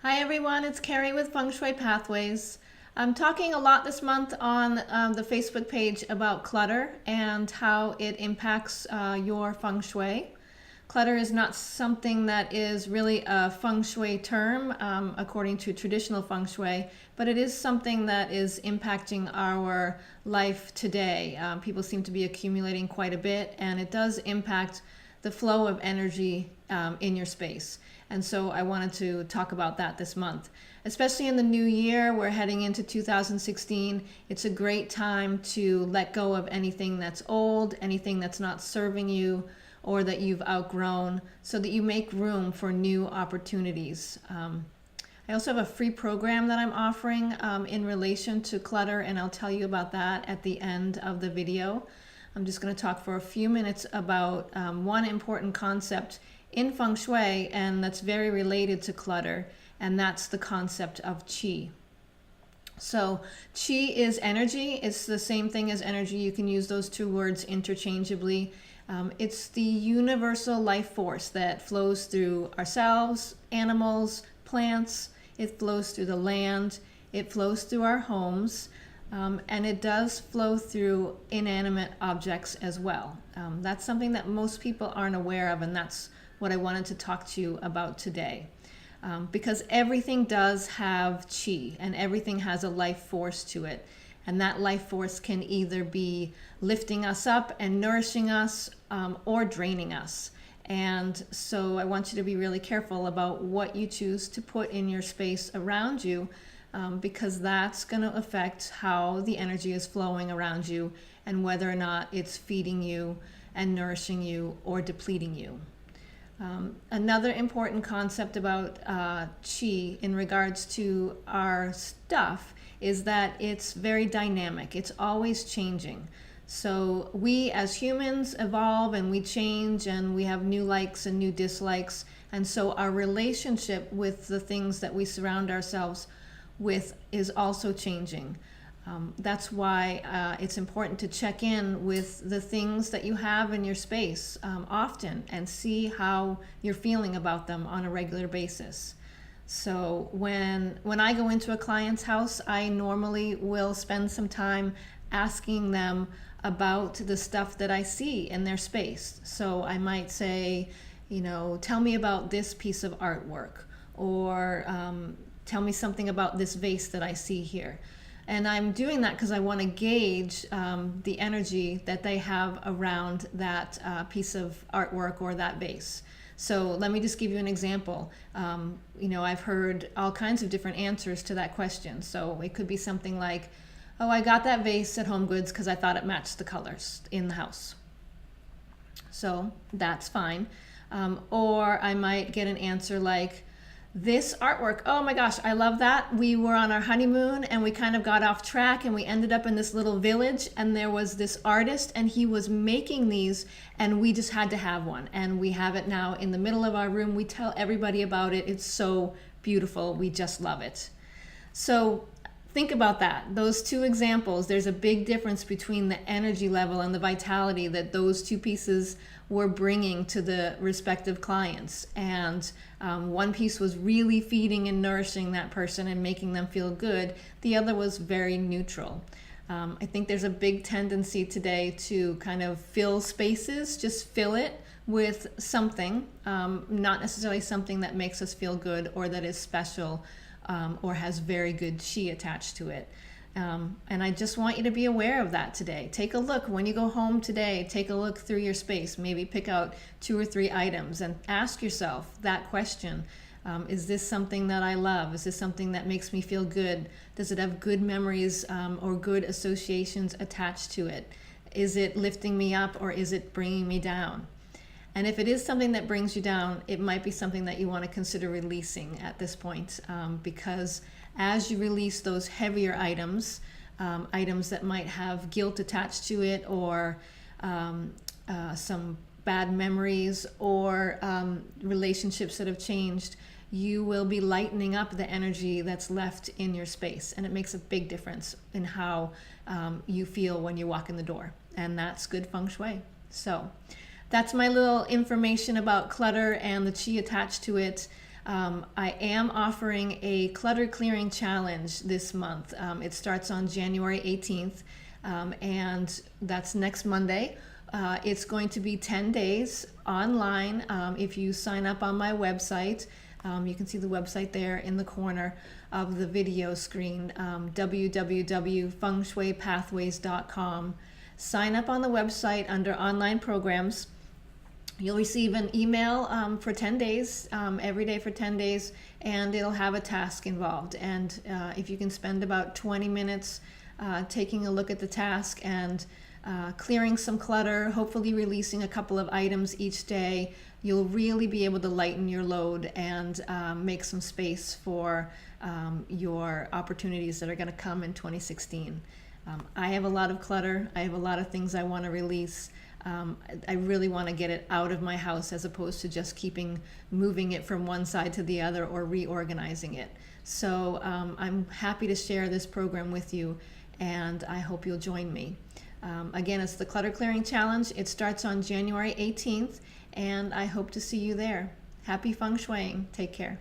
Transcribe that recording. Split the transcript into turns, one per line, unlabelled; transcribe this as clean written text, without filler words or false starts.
Hi everyone, it's Kerri with Feng Shui Pathways. I'm talking a lot this month on the Facebook page about clutter and how it impacts your Feng Shui. Clutter is not something that is really a Feng Shui term according to traditional Feng Shui, but it is something that is impacting our life today. People seem to be accumulating quite a bit, and it does impact the flow of energy in your space. And so I wanted to talk about that this month. Especially in the new year, we're heading into 2016. It's a great time to let go of anything that's old, anything that's not serving you, or that you've outgrown, so that you make room for new opportunities. I also have a free program that I'm offering in relation to clutter, and I'll tell you about that at the end of the video. I'm just going to talk for a few minutes about one important concept in Feng Shui, and that's very related to clutter, and that's the concept of qi. So qi is energy. It's the same thing as energy. You can use those two words interchangeably. It's the universal life force that flows through ourselves, animals, plants. It flows through the land. It flows through our homes. And it does flow through inanimate objects as well. That's something that most people aren't aware of, and that's what I wanted to talk to you about today. Because everything does have qi, and everything has a life force to it. And that life force can either be lifting us up and nourishing us, or draining us. And so I want you to be really careful about what you choose to put in your space around you, because that's going to affect how the energy is flowing around you and whether or not it's feeding you and nourishing you or depleting you. Another important concept about qi in regards to our stuff is that it's very dynamic. It's always changing. So we as humans evolve and we change, and we have new likes and new dislikes. And so our relationship with the things that we surround ourselves with is also changing. That's why it's important to check in with the things that you have in your space often and see how you're feeling about them on a regular basis. So when I go into a client's house, I normally will spend some time asking them about the stuff that I see in their space. So I might say, tell me about this piece of artwork, or tell me something about this vase that I see here. And I'm doing that because I want to gauge the energy that they have around that piece of artwork or that vase. So let me just give you an example. I've heard all kinds of different answers to that question. So it could be something like, oh, I got that vase at Home Goods because I thought it matched the colors in the house. So that's fine. Or I might get an answer like, this artwork, oh my gosh, I love that. We were on our honeymoon and we kind of got off track and we ended up in this little village, and there was this artist and he was making these, and we just had to have one. And we have it now in the middle of our room. We tell everybody about it. It's so beautiful. We just love it. So think about that. Those two examples, there's a big difference between the energy level and the vitality that those two pieces were bringing to the respective clients. And one piece was really feeding and nourishing that person and making them feel good. The other was very neutral. I think there's a big tendency today to kind of fill spaces, just fill it with something, not necessarily something that makes us feel good or that is special, or has very good qi attached to it. And I just want you to be aware of that today. Take a look when you go home today. Take a look through your space. Maybe pick out 2 or 3 items and ask yourself that question. Is this something that I love? Is this something that makes me feel good? Does it have good memories or good associations attached to it? Is it lifting me up, or is it bringing me down? And if it is something that brings you down, it might be something that you want to consider releasing at this point, because as you release those heavier items, items that might have guilt attached to it, or some bad memories, or relationships that have changed, you will be lightening up the energy that's left in your space. And it makes a big difference in how you feel when you walk in the door. And that's good feng shui. So that's my little information about clutter and the qi attached to it. I am offering a clutter clearing challenge this month. It starts on January 18th, and that's next Monday. It's going to be 10 days online. If you sign up on my website, you can see the website there in the corner of the video screen, www.fengshuipathways.com. Sign up on the website under online programs. You'll receive an email for 10 days, every day for 10 days, and it'll have a task involved. And if you can spend about 20 minutes taking a look at the task and clearing some clutter, hopefully releasing a couple of items each day, you'll really be able to lighten your load and make some space for your opportunities that are going to come in 2016. I have a lot of clutter. I have a lot of things I want to release. I really want to get it out of my house as opposed to just moving it from one side to the other or reorganizing it. So I'm happy to share this program with you, and I hope you'll join me. Again, it's the Clutter Clearing Challenge. It starts on January 18th, and I hope to see you there. Happy Feng Shuiing. Take care.